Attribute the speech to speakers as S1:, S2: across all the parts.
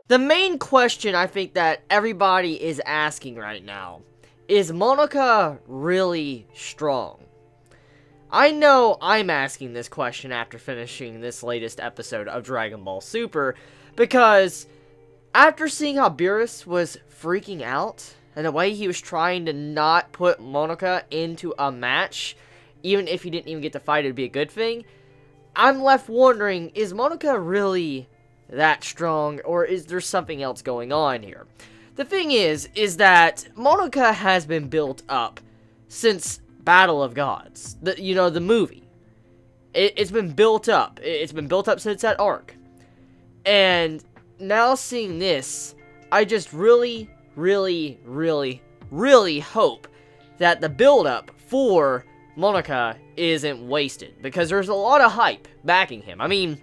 S1: The main question I think that everybody is asking right now is Monica really strong? I know I'm asking this question after finishing this latest episode of Dragon Ball Super, because after seeing how Beerus was freaking out, and the way he was trying to not put Monica into a match, even if he didn't even get to fight, it'd be a good thing, I'm left wondering, is Monica really that strong, or is there something else going on here? The thing is that Monica has been built up since Battle of Gods, the movie. It's been built up. It's been built up since that arc. And now seeing this, I just really, really, really, really hope that the build-up for Monica isn't wasted, because there's a lot of hype backing him. I mean,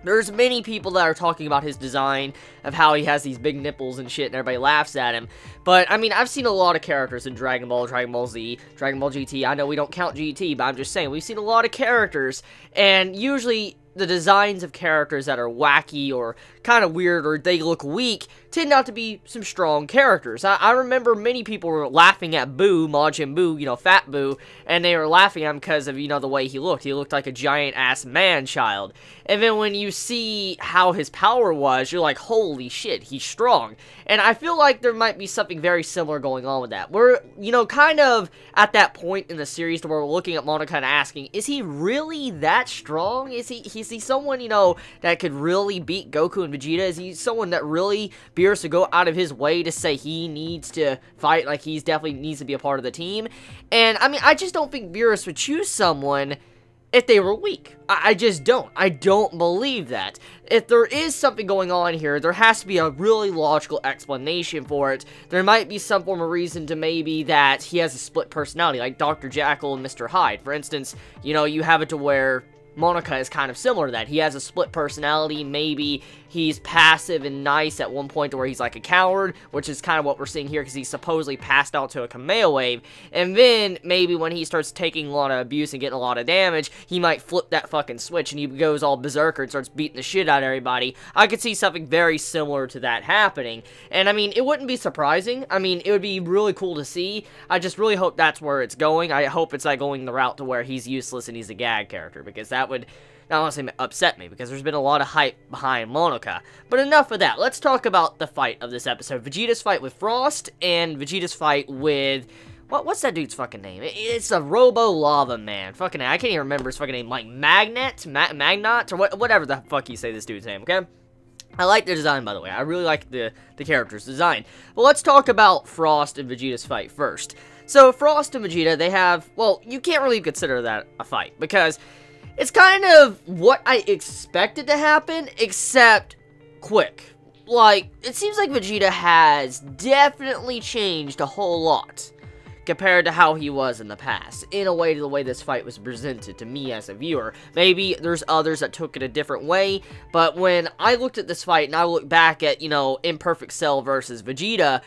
S1: there's many people that are talking about his design, of how he has these big nipples and shit, and everybody laughs at him. But, I mean, I've seen a lot of characters in Dragon Ball, Dragon Ball Z, Dragon Ball GT. I know we don't count GT, but I'm just saying, we've seen a lot of characters, and usually the designs of characters that are wacky or kind of weird or they look weak tend not to be some strong characters. I remember many people were laughing at Boo, Majin Buu, Fat Boo, and they were laughing at him because of, the way he looked. He looked like a giant-ass man-child. And then when you see how his power was, you're like, holy shit, he's strong. And I feel like there might be something very similar going on with that. We're, kind of at that point in the series where we're looking at Monica and asking, is he really that strong? Is he someone, that could really beat Goku and Vegeta? Is he someone that really Beerus to go out of his way to say he needs to fight, like he's definitely needs to be a part of the team? And, I mean, I just don't think Beerus would choose someone if they were weak. I just don't. I don't believe that. If there is something going on here, there has to be a really logical explanation for it. There might be some form of reason to maybe that he has a split personality, like Dr. Jackal and Mr. Hyde. For instance, you have it to where Monica is kind of similar to that. He has a split personality. Maybe he's passive and nice at one point to where he's like a coward, which is kind of what we're seeing here because he's supposedly passed out to a Kameo wave. And then maybe when he starts taking a lot of abuse and getting a lot of damage, he might flip that fucking switch and he goes all berserker and starts beating the shit out of everybody. I could see something very similar to that happening. And I mean, it wouldn't be surprising. I mean, it would be really cool to see. I just really hope that's where it's going. I hope it's not going the route to where he's useless and he's a gag character, because that would not honestly upset me, because there's been a lot of hype behind Monica. But enough of that. Let's talk about the fight of this episode. Vegeta's fight with Frost and Vegeta's fight with... What's that dude's fucking name? It's a Robo Lava Man. Fucking, I can't even remember his fucking name. Like Magnet? Magnot? Or whatever the fuck you say this dude's name, okay? I like the design, by the way. I really like the character's design. But let's talk about Frost and Vegeta's fight first. So, Frost and Vegeta, they have... Well, you can't really consider that a fight, because it's kind of what I expected to happen, except quick. Like, it seems like Vegeta has definitely changed a whole lot compared to how he was in the past, in a way to the way this fight was presented to me as a viewer. Maybe there's others that took it a different way, but when I looked at this fight and I look back at, Imperfect Cell versus Vegeta,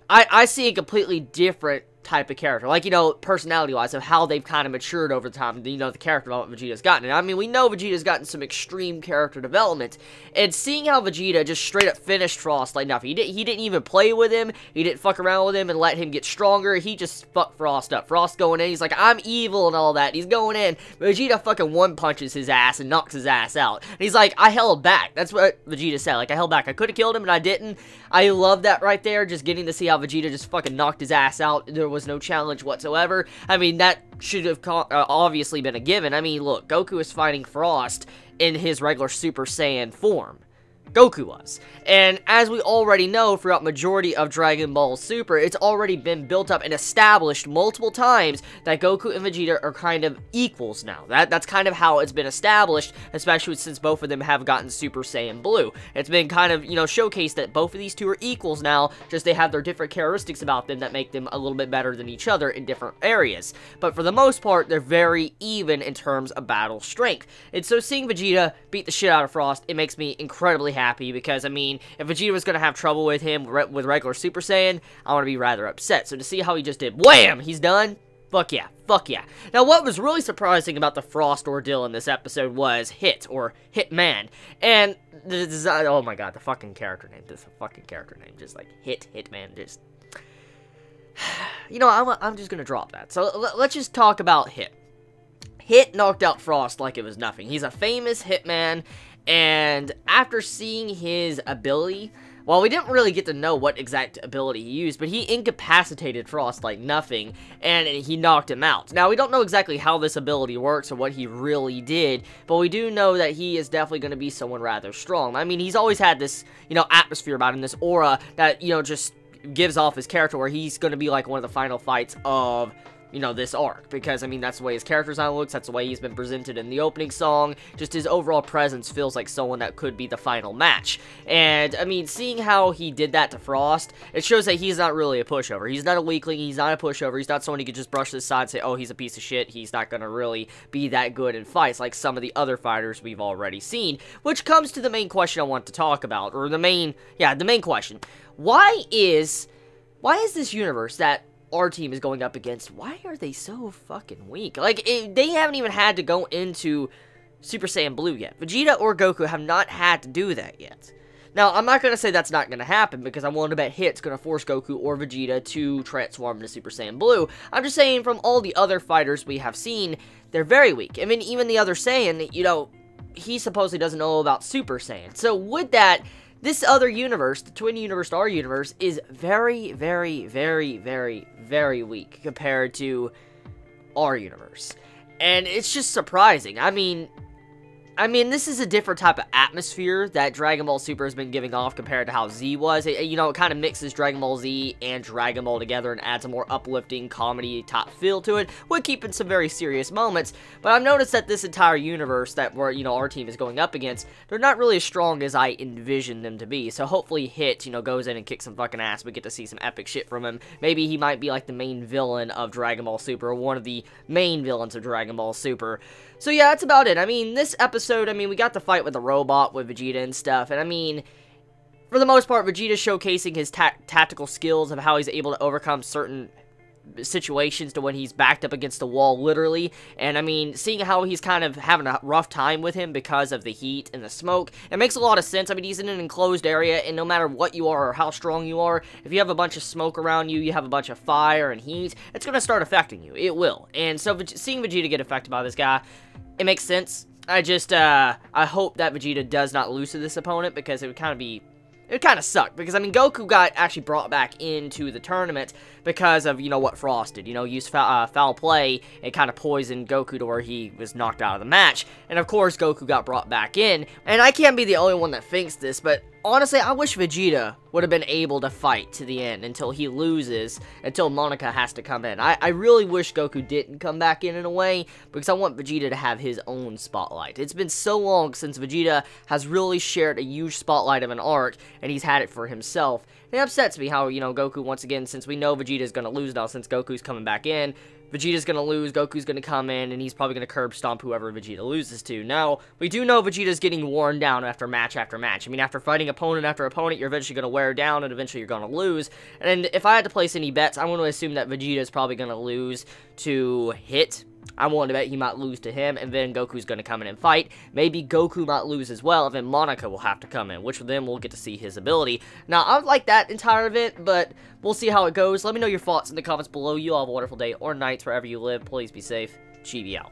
S1: I see a completely different type of character, like, personality-wise, of how they've kind of matured over time, the character development Vegeta's gotten. And I mean, we know Vegeta's gotten some extreme character development, and seeing how Vegeta just straight up finished Frost like nothing. He didn't even play with him, he didn't fuck around with him and let him get stronger, he just fucked Frost up. Frost going in, he's like, I'm evil and all that, he's going in, Vegeta fucking one-punches his ass and knocks his ass out. And he's like, I held back. That's what Vegeta said, like, I held back. I could've killed him and I didn't. I love that right there, just getting to see how Vegeta just fucking knocked his ass out. There was no challenge whatsoever. I mean, that should have obviously been a given. I mean, look, Goku is fighting Frost in his regular Super Saiyan form. Goku was. And as we already know throughout majority of Dragon Ball Super, it's already been built up and established multiple times that Goku and Vegeta are kind of equals now. That's kind of how it's been established, especially since both of them have gotten Super Saiyan Blue. It's been kind of, showcased that both of these two are equals now, just they have their different characteristics about them that make them a little bit better than each other in different areas. But for the most part, they're very even in terms of battle strength. And so seeing Vegeta beat the shit out of Frost, it makes me incredibly happy, because, I mean, if Vegeta was going to have trouble with him with regular Super Saiyan, I want to be rather upset. So to see how he just did, wham, he's done, Fuck yeah. Fuck yeah. Now, what was really surprising about the Frost ordeal in this episode was Hit, or Hitman. And the design, oh my god, the fucking character name. This fucking character name. Just like Hitman. Just, you know, I'm just gonna drop that. So let's just talk about Hit. Hit knocked out Frost like it was nothing. He's a famous hitman, and after seeing his ability, well, we didn't really get to know what exact ability he used, but he incapacitated Frost like nothing, and he knocked him out. Now, we don't know exactly how this ability works or what he really did, but we do know that he is definitely going to be someone rather strong. I mean, he's always had this, you know, atmosphere about him, this aura that, you know, just gives off his character where he's going to be like one of the final fights of, you know, this arc, because, I mean, that's the way his character design looks, that's the way he's been presented in the opening song, just his overall presence feels like someone that could be the final match, and, I mean, seeing how he did that to Frost, it shows that he's not really a pushover, he's not a weakling, he's not a pushover, he's not someone you could just brush to the side and say, oh, he's a piece of shit, he's not gonna really be that good in fights, like some of the other fighters we've already seen, which comes to the main question I want to talk about, or the main question. Why is this universe that our team is going up against, why are they so fucking weak? Like, they haven't even had to go into Super Saiyan Blue yet. Vegeta or Goku have not had to do that yet. Now, I'm not going to say that's not going to happen, because I'm willing to bet Hit's going to force Goku or Vegeta to transform into Super Saiyan Blue. I'm just saying, from all the other fighters we have seen, they're very weak. I mean, even the other Saiyan, you know, he supposedly doesn't know about Super Saiyan. So, with that, this other universe, the Twin Universe, our universe, is very, very, very, very, very weak compared to our universe. And it's just surprising. I mean, this is a different type of atmosphere that Dragon Ball Super has been giving off compared to how Z was. You know, it kind of mixes Dragon Ball Z and Dragon Ball together and adds a more uplifting comedy type feel to it, while keeping some very serious moments. But I've noticed that this entire universe that you know, our team is going up against, they're not really as strong as I envisioned them to be. So hopefully Hit, you know, goes in and kicks some fucking ass. We get to see some epic shit from him. Maybe he might be like the main villain of Dragon Ball Super, or one of the main villains of Dragon Ball Super. So yeah, that's about it. I mean, this episode, I mean, we got the fight with the robot, with Vegeta and stuff, and I mean, for the most part, Vegeta's showcasing his tactical skills of how he's able to overcome certain situations to when he's backed up against the wall, literally, and I mean, seeing how he's kind of having a rough time with him because of the heat and the smoke, it makes a lot of sense. I mean, he's in an enclosed area, and no matter what you are or how strong you are, if you have a bunch of smoke around you, you have a bunch of fire and heat, it's gonna start affecting you. It will. And so, seeing Vegeta get affected by this guy, it makes sense. I hope that Vegeta does not lose to this opponent, because it would kind of suck, because, I mean, Goku got actually brought back into the tournament because of, you know, what Frost did, you know, used foul play and kind of poisoned Goku to where he was knocked out of the match, and of course, Goku got brought back in, and I can't be the only one that thinks this, but honestly, I wish Vegeta would have been able to fight to the end until he loses, until Monica has to come in. I really wish Goku didn't come back in a way, because I want Vegeta to have his own spotlight. It's been so long since Vegeta has really shared a huge spotlight of an arc, and he's had it for himself. It upsets me how, you know, Goku, once again, since we know Vegeta's gonna lose now, since Goku's coming back in, Vegeta's gonna lose, Goku's gonna come in, and he's probably gonna curb stomp whoever Vegeta loses to. Now, we do know Vegeta's getting worn down after match after match. I mean, after fighting opponent after opponent, you're eventually gonna wear down, and eventually you're gonna lose. And if I had to place any bets, I'm gonna assume that Vegeta's probably gonna lose to Hit. I'm willing to bet he might lose to him, and then Goku's going to come in and fight. Maybe Goku might lose as well, and then Monica will have to come in, which then we'll get to see his ability. Now, I would like that entire event, but we'll see how it goes. Let me know your thoughts in the comments below. You all have a wonderful day or night wherever you live. Please be safe. Chibi out.